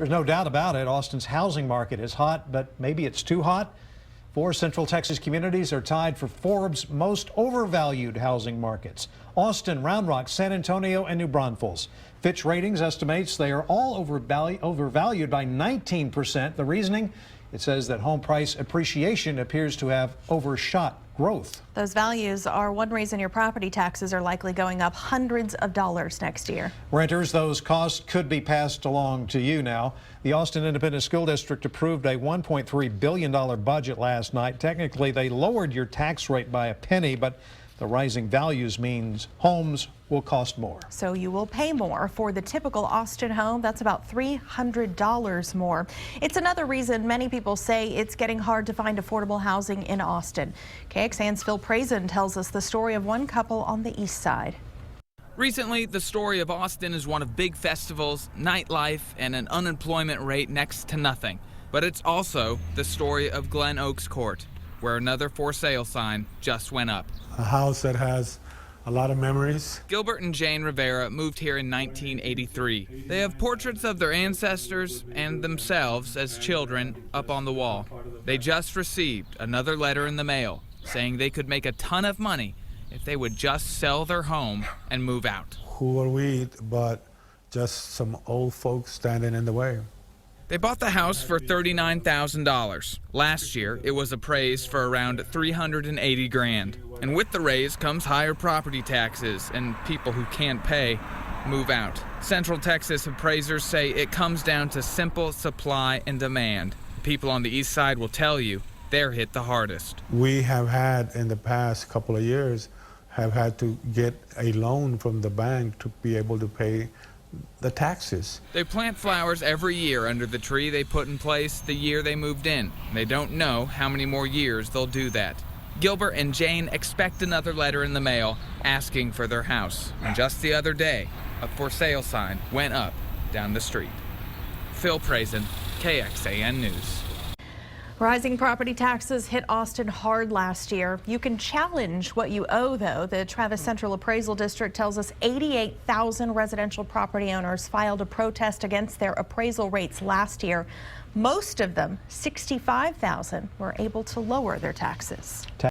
There's no doubt about it. Austin's housing market is hot, but maybe it's too hot. 4 Central Texas communities are tied for Forbes' most overvalued housing markets: Austin, Round Rock, San Antonio, and New Braunfels. Fitch Ratings estimates they are all overvalued by 19%. The reasoning? It says that home price appreciation appears to have overshot growth. Those values are one reason your property taxes are likely going up hundreds of dollars next year. Renters, those costs could be passed along to you now. The Austin Independent School District approved a $1.3 billion budget last night. Technically, they lowered your tax rate by a penny, but the rising values means homes will cost more. So you will pay more for the typical Austin home. That's about $300 more. It's another reason many people say it's getting hard to find affordable housing in Austin. KXAN's Phil Prazen tells us the story of one couple on the east side. Recently, the story of Austin is one of big festivals, nightlife, and an unemployment rate next to nothing. But it's also the story of Glen Oaks Court, where another for sale sign just went up. A house that has a lot of memories. Gilbert and Jane Rivera moved here in 1983. They have portraits of their ancestors and themselves as children up on the wall. They just received another letter in the mail saying they could make a ton of money if they would just sell their home and move out. Who are we but just some old folks standing in the way? They bought the house for $39,000. Last year, it was appraised for around $380,000. And with the raise comes higher property taxes, and people who can't pay move out. Central Texas appraisers say it comes down to simple supply and demand. People on the east side will tell you they're hit the hardest. We have had, in the past couple of years, have had to get a loan from the bank to be able to pay the taxes. They plant flowers every year under the tree they put in place the year they moved in. They don't know how many more years they'll do that. Gilbert and Jane expect another letter in the mail asking for their house. And just the other day, a for sale sign went up down the street. Phil Prazen, KXAN News. Rising property taxes hit Austin hard last year. You can challenge what you owe, though. The Travis Central Appraisal District tells us 88,000 residential property owners filed a protest against their appraisal rates last year. Most of them, 65,000, were able to lower their taxes.